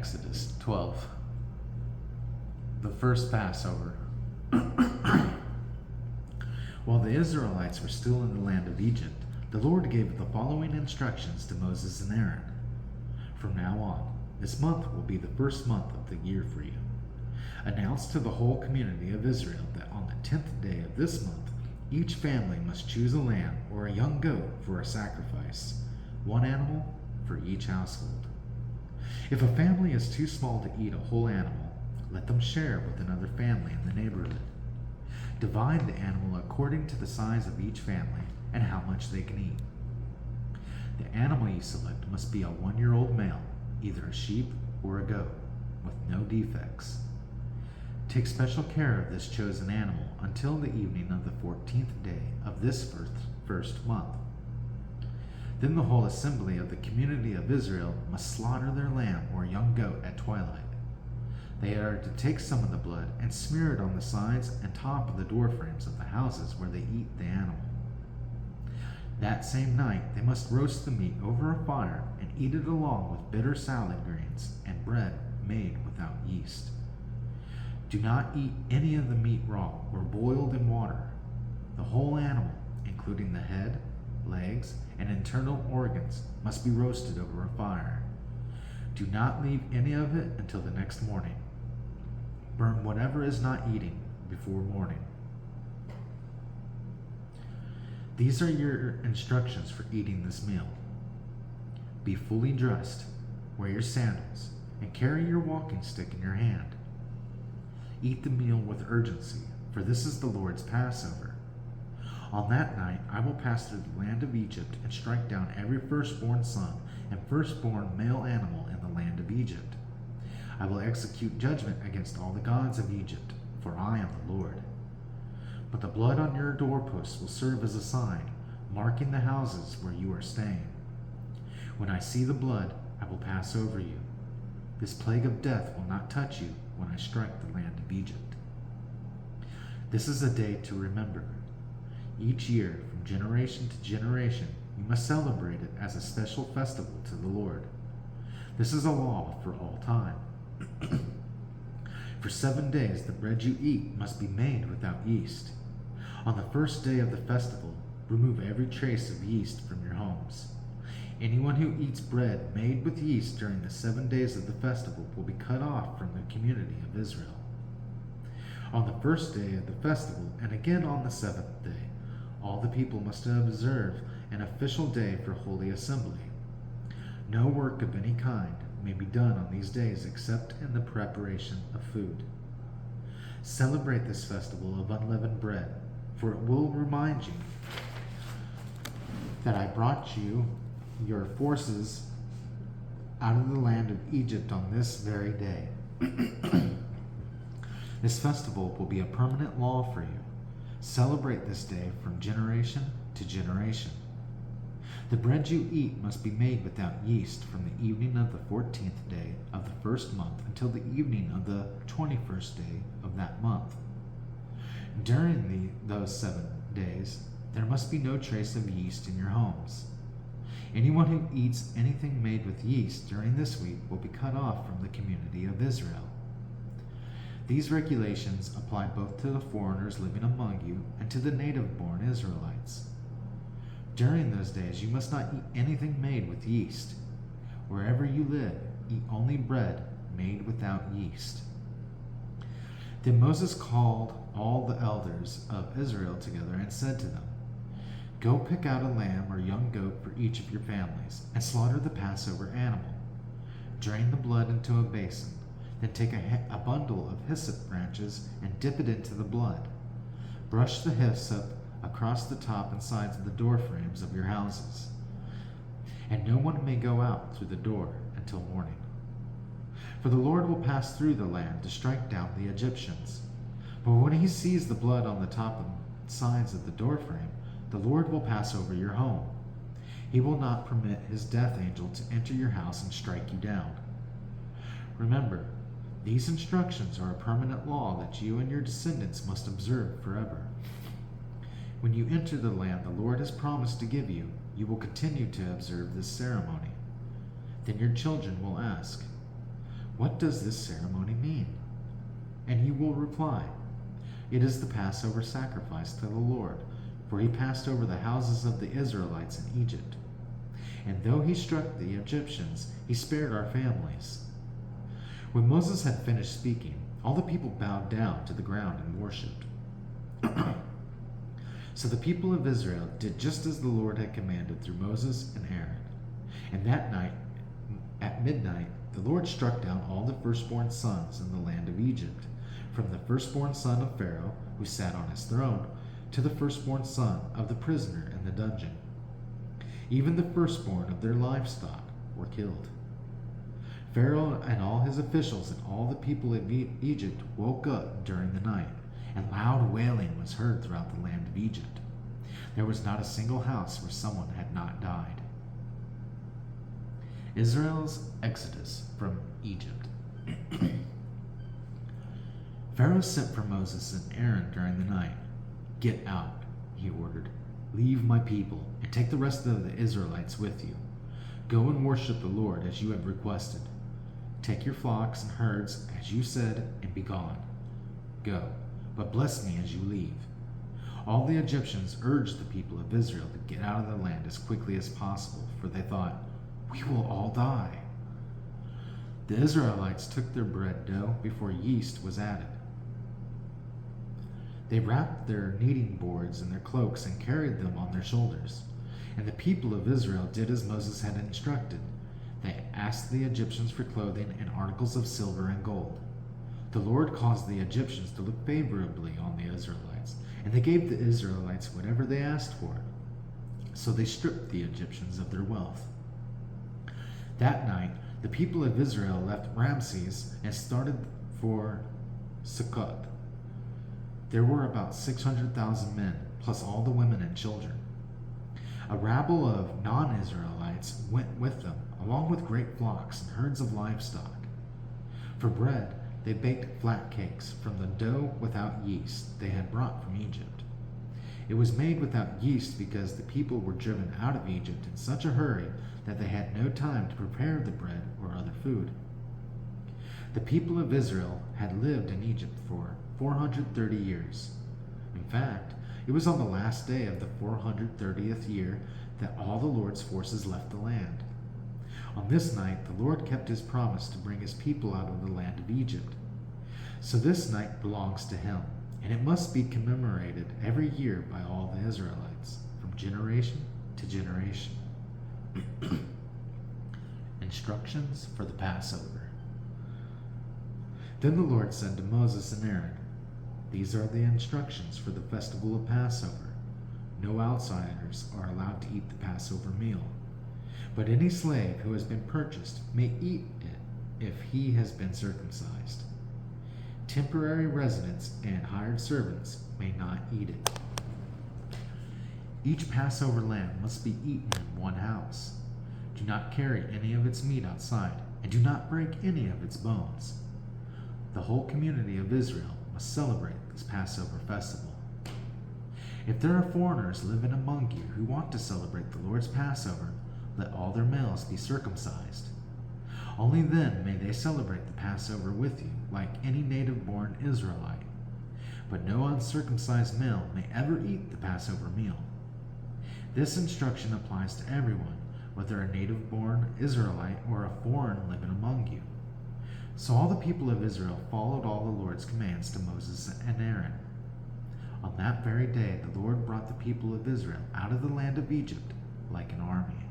Exodus 12. The first Passover. While the Israelites were still in the land of Egypt, the Lord gave the following instructions to Moses and Aaron. From now on, this month will be the first month of the year for you. Announce to the whole community of Israel that on the 10th day of this month, each family must choose a lamb or a young goat for a sacrifice, one animal for each household. If a family is too small to eat a whole animal, let them share with another family in the neighborhood. Divide the animal according to the size of each family and how much they can eat. The animal you select must be a 1-year-old male, either a sheep or a goat, with no defects. Take special care of this chosen animal until the evening of the 14th day of this first month. Then the whole assembly of the community of Israel must slaughter their lamb or young goat at twilight. They are to take some of the blood and smear it on the sides and top of the door frames of the houses where they eat the animal. That same night they must roast the meat over a fire and eat it along with bitter salad greens and bread made without yeast. Do not eat any of the meat raw or boiled in water. The whole animal, including the head, legs, and internal organs, must be roasted over a fire. Do not leave any of it until the next morning. Burn whatever is not eating before morning. These are your instructions for eating this meal. Be fully dressed, wear your sandals, and carry your walking stick in your hand. Eat the meal with urgency, for this is the Lord's Passover. On that night I will pass through the land of Egypt and strike down every firstborn son and firstborn male animal in the land of Egypt. I will execute judgment against all the gods of Egypt, for I am the Lord. But the blood on your doorposts will serve as a sign, marking the houses where you are staying. When I see the blood, I will pass over you. This plague of death will not touch you when I strike the land of Egypt. This is a day to remember. Each year, from generation to generation, you must celebrate it as a special festival to the Lord. This is a law for all time. For 7 days the bread you eat must be made without yeast. On the first day of the festival, remove every trace of yeast from your homes. Anyone who eats bread made with yeast during the 7 days of the festival will be cut off from the community of Israel. On the first day of the festival, and again on the 7th day, all the people must observe an official day for holy assembly. No work of any kind may be done on these days except in the preparation of food. Celebrate this festival of unleavened bread, for it will remind you that I brought you your forces out of the land of Egypt on this very day. This festival will be a permanent law for you. Celebrate this day from generation to generation. The bread you eat must be made without yeast from the evening of the 14th day of the first month until the evening of the 21st day of that month. During those 7 days, there must be no trace of yeast in your homes. Anyone who eats anything made with yeast during this week will be cut off from the community of Israel. These regulations apply both to the foreigners living among you and to the native-born Israelites. During those days you must not eat anything made with yeast. Wherever you live, eat only bread made without yeast. Then Moses called all the elders of Israel together and said to them, Go pick out a lamb or young goat for each of your families, and slaughter the Passover animal. Drain the blood into a basin, then take a bundle of hyssop branches and dip it into the blood. Brush the hyssop across the top and sides of the door frames of your houses, and no one may go out through the door until morning. For the Lord will pass through the land to strike down the Egyptians. But when he sees the blood on the top and sides of the door frame, the Lord will pass over your home. He will not permit his death angel to enter your house and strike you down. Remember, these instructions are a permanent law that you and your descendants must observe forever. When you enter the land the Lord has promised to give you, you will continue to observe this ceremony. Then your children will ask, "What does this ceremony mean?" And he will reply, "It is the Passover sacrifice to the Lord, for he passed over the houses of the Israelites in Egypt. And though he struck the Egyptians, he spared our families." When Moses had finished speaking, all the people bowed down to the ground and worshipped. So the people of Israel did just as the Lord had commanded through Moses and Aaron. And that night, at midnight, the Lord struck down all the firstborn sons in the land of Egypt, from the firstborn son of Pharaoh, who sat on his throne, to the firstborn son of the prisoner in the dungeon. Even the firstborn of their livestock were killed. Pharaoh and all his officials and all the people of Egypt woke up during the night, and loud wailing was heard throughout the land of Egypt. There was not a single house where someone had not died. Israel's exodus from Egypt. Pharaoh sent for Moses and Aaron during the night. "Get out," he ordered. "Leave my people and take the rest of the Israelites with you. Go and worship the Lord as you have requested. Take your flocks and herds as you said, and be gone. Go, but bless me as you leave." All the Egyptians urged the people of Israel to get out of the land as quickly as possible, for they thought, "We will all die." The Israelites took their bread dough before yeast was added. They wrapped their kneading boards in their cloaks and carried them on their shoulders. And the people of Israel did as Moses had instructed. They asked the Egyptians for clothing and articles of silver and gold. The Lord caused the Egyptians to look favorably on the Israelites, and they gave the Israelites whatever they asked for. So they stripped the Egyptians of their wealth. That night, the people of Israel left Ramses and started for Sukkot. There were about 600,000 men, plus all the women and children. A rabble of non-Israelites went with them, along with great flocks and herds of livestock. For bread, they baked flat cakes from the dough without yeast they had brought from Egypt. It was made without yeast because the people were driven out of Egypt in such a hurry that they had no time to prepare the bread or other food. The people of Israel had lived in Egypt for 430 years. In fact, it was on the last day of the 430th year that all the Lord's forces left the land. On this night, the Lord kept his promise to bring his people out of the land of Egypt. So this night belongs to him, and it must be commemorated every year by all the Israelites, from generation to generation. Instructions for the Passover. Then the Lord said to Moses and Aaron, "These are the instructions for the festival of Passover. No outsiders are allowed to eat the Passover meal, but any slave who has been purchased may eat it if he has been circumcised. Temporary residents and hired servants may not eat it. Each Passover lamb must be eaten in one house. Do not carry any of its meat outside, and do not break any of its bones. The whole community of Israel must celebrate this Passover festival. If there are foreigners living among you who want to celebrate the Lord's Passover, let all their males be circumcised. Only then may they celebrate the Passover with you, like any native-born Israelite. But no uncircumcised male may ever eat the Passover meal. This instruction applies to everyone, whether a native-born Israelite or a foreign living among you." So all the people of Israel followed all the Lord's commands to Moses and Aaron. On that very day, the Lord brought the people of Israel out of the land of Egypt like an army.